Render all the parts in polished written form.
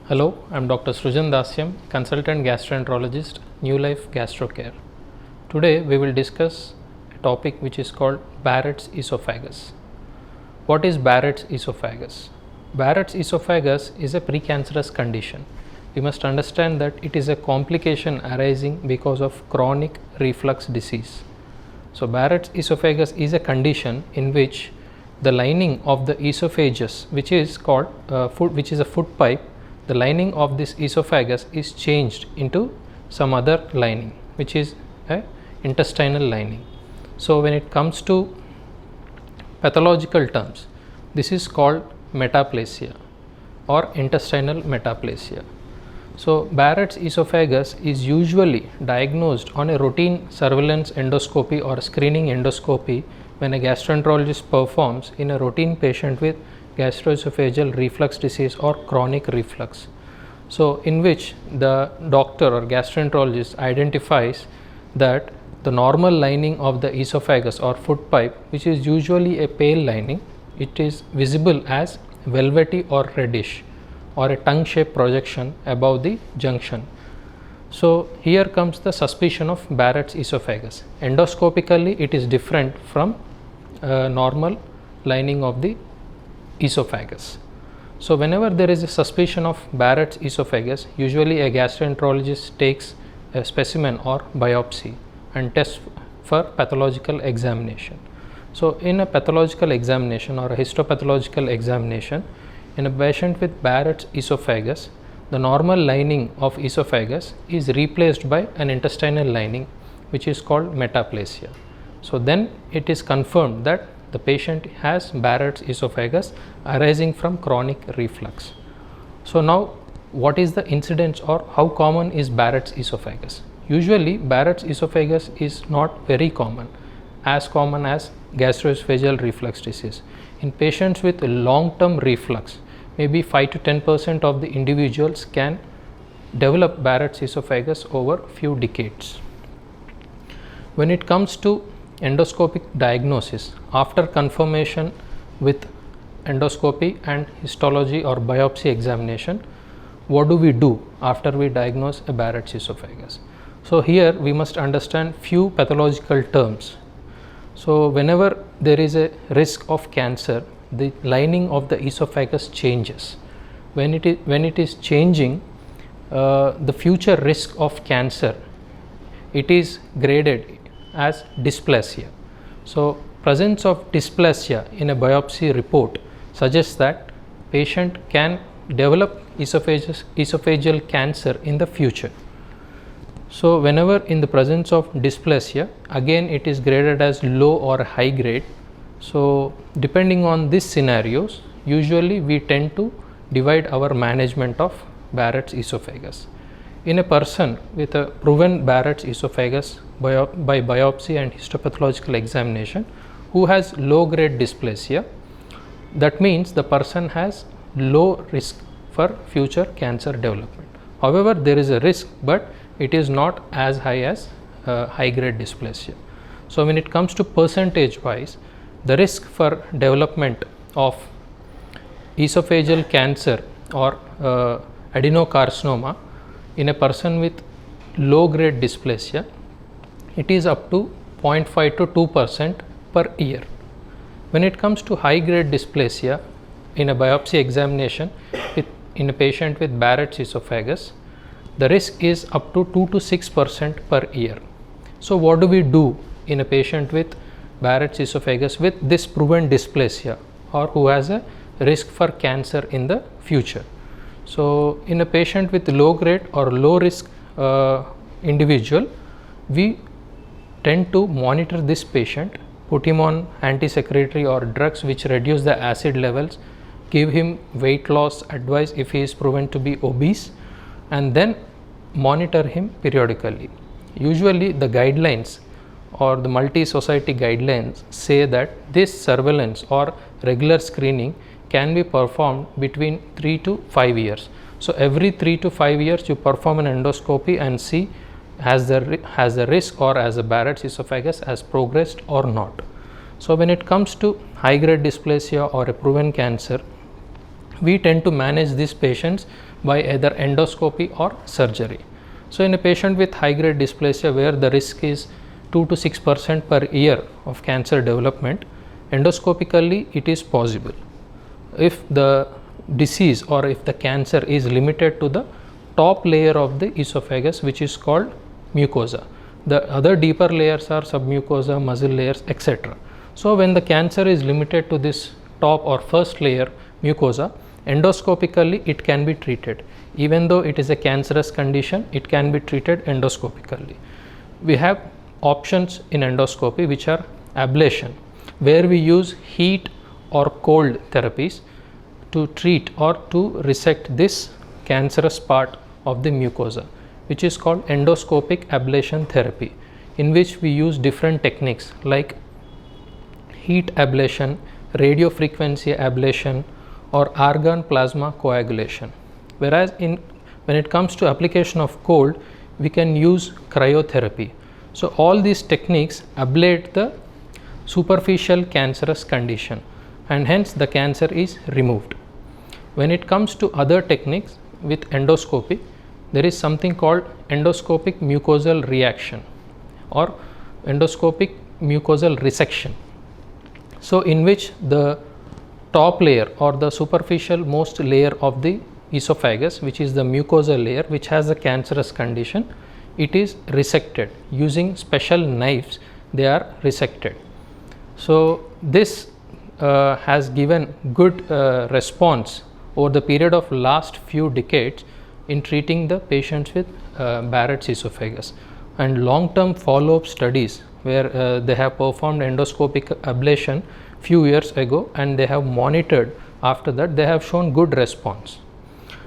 Hello, I am Dr. Srujan Dasyam, Consultant Gastroenterologist, Nulife GastroCare. Today we will discuss a topic which is called Barrett's Esophagus. What is Barrett's Esophagus? Barrett's Esophagus is a precancerous condition. We must understand that it is a complication arising because of chronic reflux disease. So Barrett's Esophagus is a condition in which the lining of the esophagus, which is called which is a food pipe, the lining of this esophagus is changed into some other lining, which is a intestinal lining. So when it comes to pathological terms, this is called metaplasia or intestinal metaplasia. So Barrett's esophagus is usually diagnosed on a routine surveillance endoscopy or screening endoscopy when a gastroenterologist performs in a routine patient with gastroesophageal reflux disease or chronic reflux. So in which the doctor or gastroenterologist identifies that the normal lining of the esophagus or food pipe, which is usually a pale lining, it is visible as velvety or reddish or a tongue shaped projection above the junction. So here comes the suspicion of Barrett's esophagus. Endoscopically it is different from normal lining of the esophagus. So whenever there is a suspicion of Barrett's esophagus, usually a gastroenterologist takes a specimen or biopsy and tests for pathological examination. So in a pathological examination or a histopathological examination, in a patient with Barrett's esophagus, the normal lining of esophagus is replaced by an intestinal lining, which is called metaplasia. So then it is confirmed that the patient has Barrett's esophagus arising from chronic reflux. So now what is the incidence or how common is Barrett's esophagus? Usually Barrett's esophagus is not very common as gastroesophageal reflux disease. In patients with long-term reflux, maybe 5 to 10% of the individuals can develop Barrett's esophagus over few decades. When it comes to endoscopic diagnosis, after confirmation with endoscopy and histology or biopsy examination, what do we do after we diagnose a Barrett's esophagus? So here we must understand few pathological terms. So whenever there is a risk of cancer, the lining of the esophagus changes. When it is changing, the future risk of cancer, it is graded as dysplasia. So presence of dysplasia in a biopsy report suggests that patient can develop esophageal cancer in the future. So whenever in the presence of dysplasia, again it is graded as low or high grade. So depending on these scenarios, usually we tend to divide our management of Barrett's esophagus. In a person with a proven Barrett's esophagus by biopsy and histopathological examination who has low grade dysplasia, that means the person has low risk for future cancer development. However, there is a risk, but it is not as high as high grade dysplasia. So when it comes to percentage wise, the risk for development of esophageal cancer or adenocarcinoma in a person with low grade dysplasia, it is up to 0.5 to 2% per year. When it comes to high grade dysplasia in a biopsy examination in a patient with Barrett's esophagus, the risk is up to 2 to 6% per year. So what do we do in a patient with Barrett's esophagus with this proven dysplasia or who has a risk for cancer in the future? So in a patient with low grade or low risk individual, we tend to monitor this patient, put him on anti-secretory or drugs which reduce the acid levels, give him weight loss advice if he is proven to be obese, and then monitor him periodically. Usually the guidelines or the multi-society guidelines say that this surveillance or regular screening can be performed between 3 to 5 years. So every 3 to 5 years you perform an endoscopy and see has the risk or as a Barrett's esophagus has progressed or not. So when it comes to high grade dysplasia or a proven cancer, we tend to manage these patients by either endoscopy or surgery. So, in a patient with high grade dysplasia where the risk is 2 to 6% per year of cancer development, endoscopically it is possible. If the disease or if the cancer is limited to the top layer of the esophagus, which is called mucosa. The other deeper layers are submucosa, muscle layers, etc. So, when the cancer is limited to this top or first layer mucosa, endoscopically it can be treated. Even though it is a cancerous condition, it can be treated endoscopically. We have options in endoscopy which are ablation, where we use heat or cold therapies to treat or to resect this cancerous part of the mucosa, which is called endoscopic ablation therapy, in which we use different techniques like heat ablation, radiofrequency ablation, or argon plasma coagulation. Whereas when it comes to application of cold, we can use cryotherapy. So, all these techniques ablate the superficial cancerous condition, and hence the cancer is removed. When it comes to other techniques with endoscopy, there is something called endoscopic mucosal reaction or endoscopic mucosal resection. So, in which the top layer or the superficial most layer of the esophagus, which is the mucosal layer which has a cancerous condition, it is resected using special knives. They are resected. So, this has given good response over the period of last few decades in treating the patients with Barrett's esophagus, and long term follow up studies where they have performed endoscopic ablation few years ago and they have monitored after that, they have shown good response.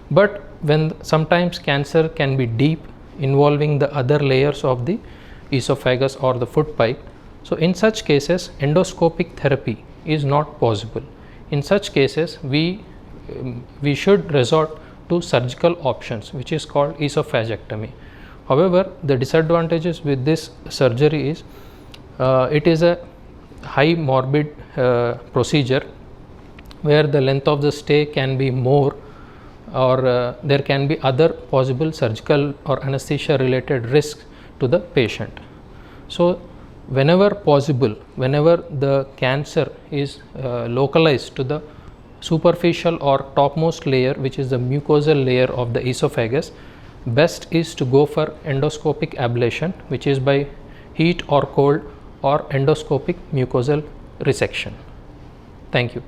But when sometimes cancer can be deep, involving the other layers of the esophagus or the food pipe, so in such cases endoscopic therapy is not possible. In such cases we should resort to surgical options, which is called esophagectomy. However, the disadvantages with this surgery is it is a high morbid procedure where the length of the stay can be more, or there can be other possible surgical or anesthesia related risks to the patient. So, whenever possible, whenever the cancer is localized to the superficial or topmost layer, which is the mucosal layer of the esophagus, best is to go for endoscopic ablation, which is by heat or cold or endoscopic mucosal resection. Thank you.